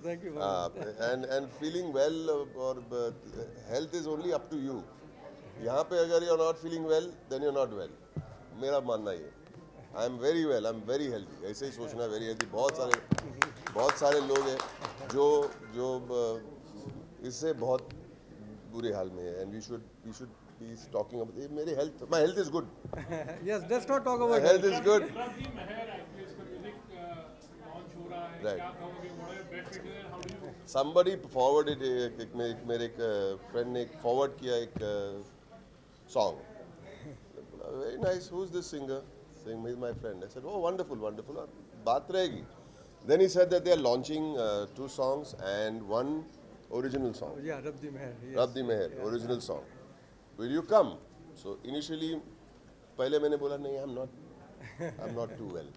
Thank you very much. And feeling well or health is only up to you. यहाँ पे अगर you're not feeling well, then you're not well. मेरा मानना ये. I'm very well. I'm very healthy. ऐसे ही सोचना very healthy. बहुत सारे लोग हैं जो इससे बहुत बुरे हाल में है. And we should be talking about. मेरी health. My health is good. Yes, let's not talk about My health is good. Right. Somebody forwarded मेरे friend ने forward किया एक song. Very nice. Who's this singer? Saying he's my friend. I said, oh, wonderful, wonderful. बात रहेगी. Then he said that they are launching 2 songs and 1 original song. Yeah, Rab Di Meher. Yes. Rab Di Meher, original song. Will you come? So initially, पहले मैंने बोला नहीं, I'm not too well.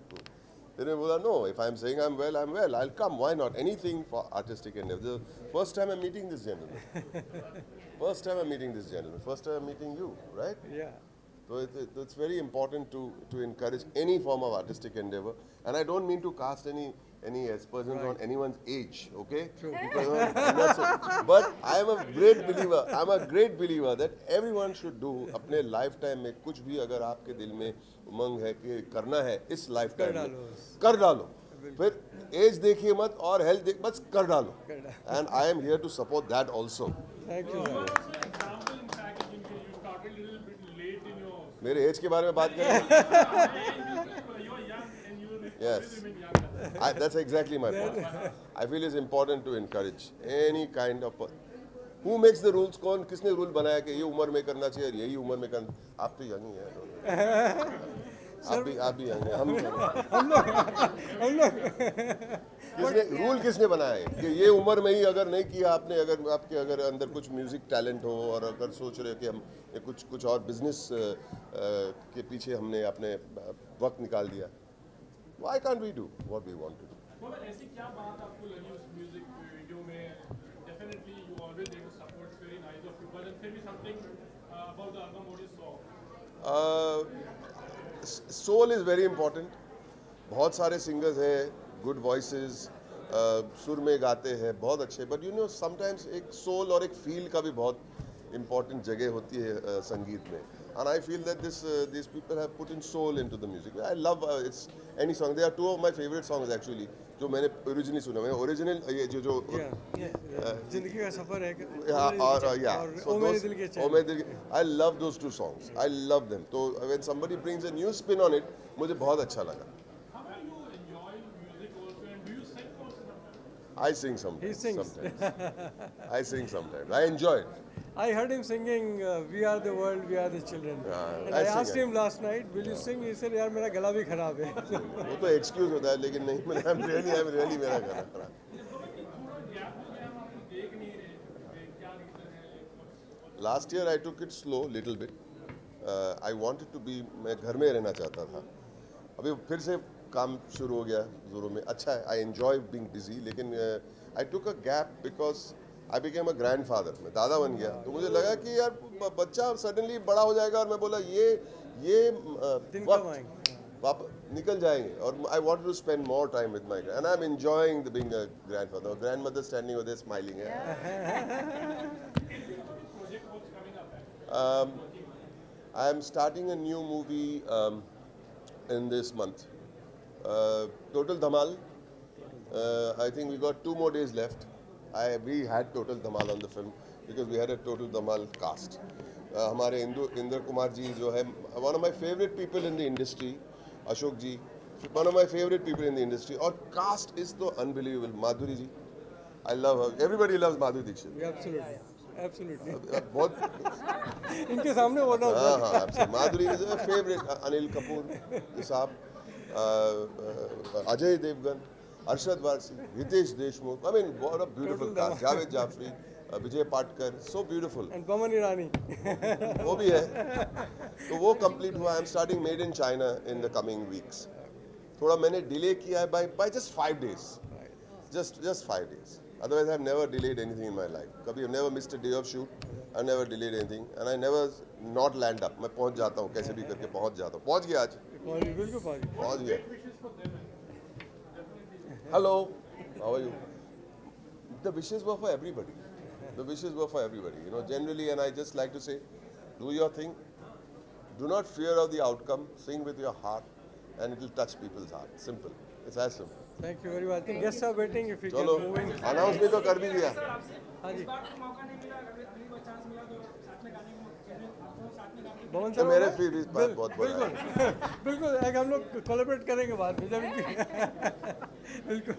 Then I बोला no, if I'm saying I'm well, I'll come. Why not? Anything for artistic endeavor. The first time I'm meeting this gentleman. First time I'm meeting you, right? Yeah. So it's very important to encourage any form of artistic endeavor, and I don't mean to cast any aspersions on anyone's age, okay? True. Because but I am a great believer that everyone should do अपने lifetime में कुछ भी अगर आपके दिल में उमंग है कि करना है इस lifetime में कर डालो. फिर age देखिए मत और health देख बस कर डालो. And I am here to support that also. Thank you. मेरे एज के बारे में बात करें. Yes, that's exactly my point. I feel it's important to encourage any kind of. Who makes the rules? कौन किसने रूल बनाया कि ये उम्र में करना चाहिए, यही उम्र में करना? आप तो यंग ही हैं. आप भी यंग हैं. हम लोग किसने बनाया है कि ये उम्र में ही अगर नहीं किया आपने, अगर आपके अंदर कुछ म्यूजिक टैलेंट हो और अगर सोच रहे हो कि हम कुछ और बिजनेस के पीछे हमने अपने वक्त निकाल दिया. Why can't we do what we want to do? ऐसी क्या बात आपको लगी उस म्यूजिक वीडियो में? Definitely you always there to support. Very nice of you. But then tell me something about the album what you saw. Soul is very important. बहुत सारे singers हैं, good voices, सुर में गाते हैं, बहुत अच्छे. But you know sometimes एक soul और एक feel का भी बहुत important जगह होती है संगीत में. And I feel that these people have put in soul into the music. I love it's any song. There are 2 of my favorite songs actually. जो मैंने originally सुना. मैंने original ये जो जिंदगी का सफर है. So ओ मेरे दिल के चैन. I love those 2 songs. I love them. So when somebody brings a new spin on it, मुझे बहुत अच्छा लगा. How are you enjoying music also, and do you sing also sometimes? I sing sometimes. He sings. Sometimes. I sing sometimes. I enjoy it. I heard him singing "We Are the World, We Are the Children." And I asked him last night, "Will you sing?" He said, "यार मेरा गला भी खराब है." वो तो excuse होता है, लेकिन नहीं. I'm really मेरा गला खराब. Last year I took it slow, little bit. I wanted to be. मैं घर में रहना चाहता था. अभी फिर से काम शुरू हो गया जोरों में. अच्छा है. I enjoy being busy, लेकिन I took a gap because I became a grandfather. मैं दादा बन गया, तो मुझे लगा कि यार बच्चा सडनली बड़ा हो जाएगा और मैं बोला ये वक्त निकल जाएंगे और I wanted to spend more time with my and I'm enjoying being a grandfather. Grandmother standing over there smiling. I am starting a new movie in this month. Total Dhamal. I think we got 2 more days left. We had Total Dhamal on the film because we had a Total Dhamal cast. हमारे इंद्र कुमार जी जो है one of my favorite people in the industry, Ashok ji, one of my favorite people in the industry. और cast is so unbelievable. Madhuri ji, I love her. Everybody loves Madhuri Dixit. Absolutely. बहुत इनके सामने बोलना होता है. हाँ, माधुरी is a favorite. Anil Kapoor साहब, Ajay Devgan, Arshad Warsi, Hitesh Deshmukh. I mean, what a beautiful cast. Javed Jafri, Vijay Patkar, so beautiful. And Paman Irani. वो भी है. तो वो complete हुआ. I'm starting Made in China in the coming weeks. थोड़ा मैंने delay किया है by just 5 days. Just 5 days. Otherwise, I've never delayed anything in my life. कभी I've never missed a day of shoot. I've never delayed anything, and I never not land up. मैं पहुंच जाता हूँ, कैसे भी करके पहुंच जाता हूँ. पहुंच गया आज. पहुंच गया. Hello, how are you? the wishes were for everybody. The wishes were for everybody, you know, generally, and I just like to say, do your thing. Do not fear of the outcome. Sing with your heart, and it will touch people's heart. Simple. It's as simple. Thank you very much. I think guests are waiting. If we can चलो, move in. announce भी तो कर भी दिया. हाँ जी. तो मेरे फिर भी बात बहुत बड़ा है. बिल्कुल एक हम लोग कोलैबोरेट करेंगे बाद में जब बिल्कुल.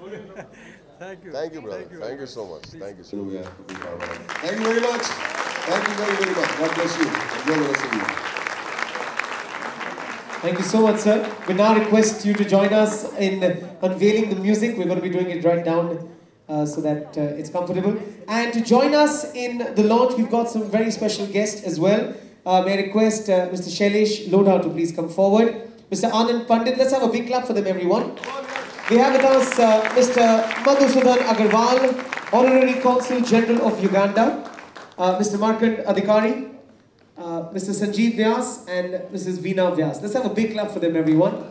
Thank you. Thank you, brother. Thank you so much. Thank you so much. Thank you very much. Thank you very, very much. God bless you. Enjoy the rest of you. Thank you so much, sir. We now request you to join us in unveiling the music. We're going to be doing it right down so that it's comfortable. And to join us in the launch, we've got some very special guests as well. May I request Mr. Shailesh Lodha to please come forward. Mr. Anand Pandit, let's have a big clap for them, everyone. We have with us Mr. Madhusudan Agarwal, Honorary Consul General of Uganda, Mr. Markand Adhikari, Mr. Sanjeev Vyas and Mrs. Veena Vyas. Let's have a big clap for them, everyone.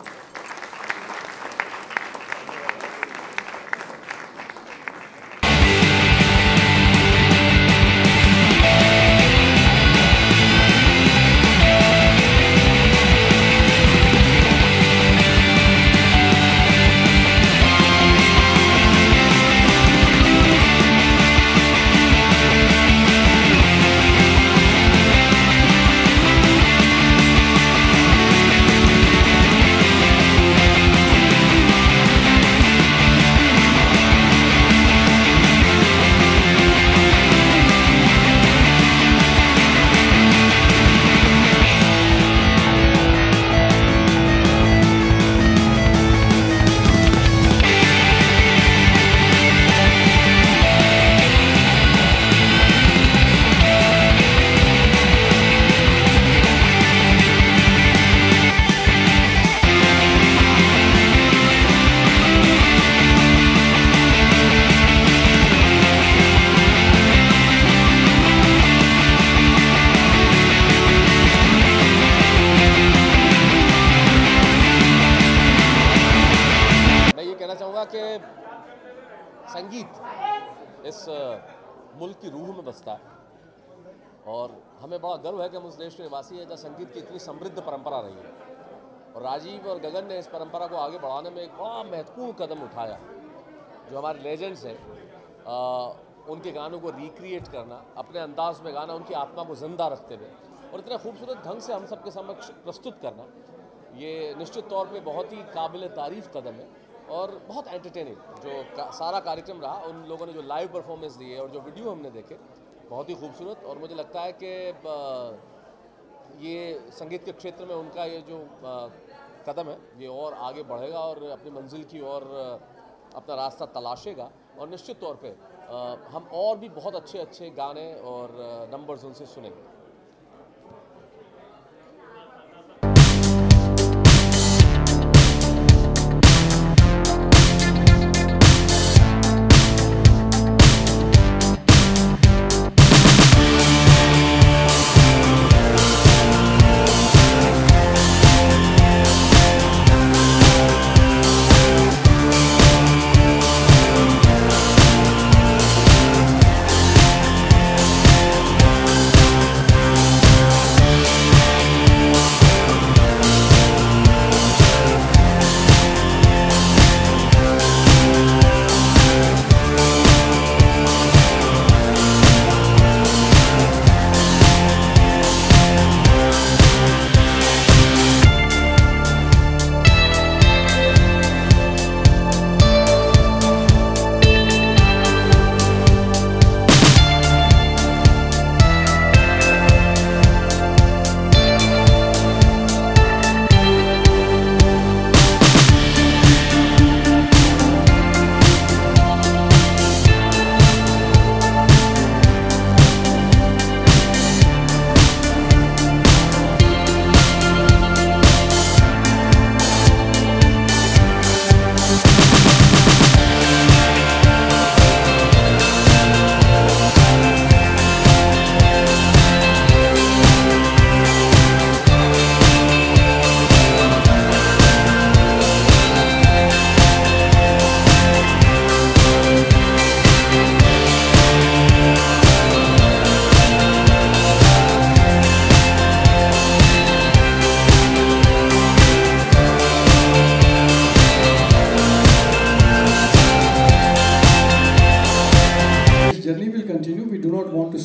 कि संगीत इस मुल्क की रूह में बसता है और हमें बड़ा गर्व है कि हम उस देश के निवासी हैं जहाँ संगीत की इतनी समृद्ध परंपरा रही है और राजीव और गगन ने इस परंपरा को आगे बढ़ाने में एक बड़ा महत्वपूर्ण कदम उठाया। जो हमारे लेजेंड्स हैं उनके गानों को रिक्रिएट करना, अपने अंदाज में गाना, उनकी आत्मा को जिंदा रखते हुए और इतने खूबसूरत ढंग से हम सबके समक्ष प्रस्तुत करना, ये निश्चित तौर पे बहुत ही काबिल तारीफ़ कदम है और बहुत एंटरटेनिंग जो सारा कार्यक्रम रहा। उन लोगों ने जो लाइव परफॉर्मेंस दी है और जो वीडियो हमने देखे बहुत ही खूबसूरत और मुझे लगता है कि ये संगीत के क्षेत्र में उनका ये जो कदम है ये और आगे बढ़ेगा और अपनी मंजिल की ओर अपना रास्ता तलाशेगा और निश्चित तौर पे हम और भी बहुत अच्छे अच्छे गाने और नंबर्स उनसे सुनेंगे।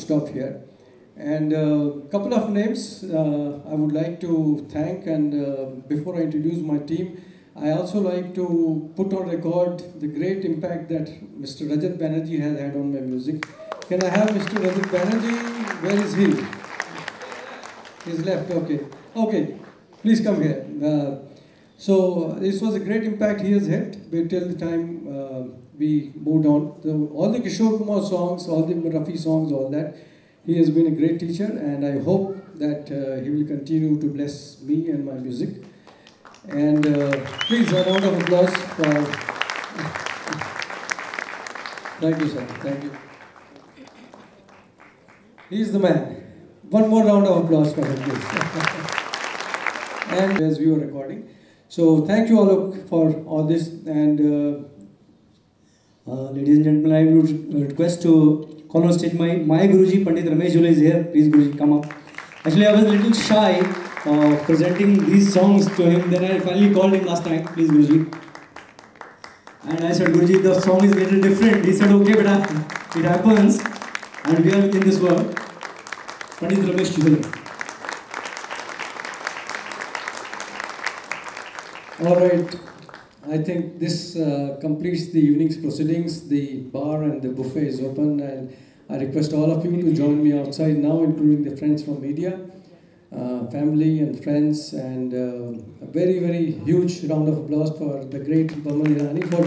stop here. And a couple of names I would like to thank, and before I introduce my team, I also like to put on record the great impact that Mr. Rajat Banerjee has had on my music. Can I have Mr. Rajat Banerjee? Where is he? He's left, okay. Okay, please come here. So this was a great impact he has had till the time we moved on. So, all the Kishore Kumar songs, all the Rafi songs, all that, he has been a great teacher, and I hope that he will continue to bless me and my music. And please, a round of applause for... Thank you, sir. Thank you. He is the man. One more round of applause for him, please. And as we were recording. So thank you all for all this. And ladies and gentlemen, I would request to call on stage my Guruji, Pandit Ramesh Jole is here. Please, Guruji, come up. Actually, I was a little shy presenting these songs to him. Then I finally called him last night. Please, Guruji. And I said, Guruji, the song is a little different. He said, okay, beta, it happens. And we are in this world. Pandit Ramesh Jole. All right. I think this completes the evening's proceedings. The bar and the buffet is open, and I request all of you to join me outside now, including the friends from media, family and friends, and a very, very huge round of applause for the great Baman Irani for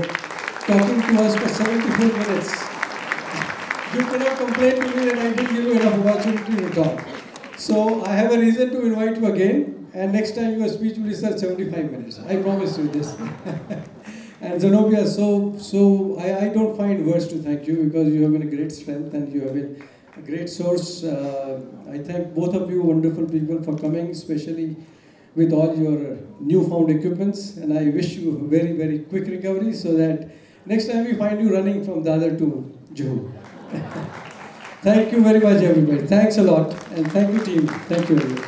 talking to us for 74 minutes. You cannot complain to me that I didn't give you enough opportunity to talk. So I have a reason to invite you again. And next time your speech will be 75 minutes. I promise you this. And Zenobia, I don't find words to thank you, because you have been a great strength and you have been a great source. I thank both of you wonderful people for coming, especially with all your newfound equipments. And I wish you very, very quick recovery, so that next time we find you running from Dadar to Juhu. Thank you very much, everybody. Thanks a lot. And thank you, team. Thank you, everybody.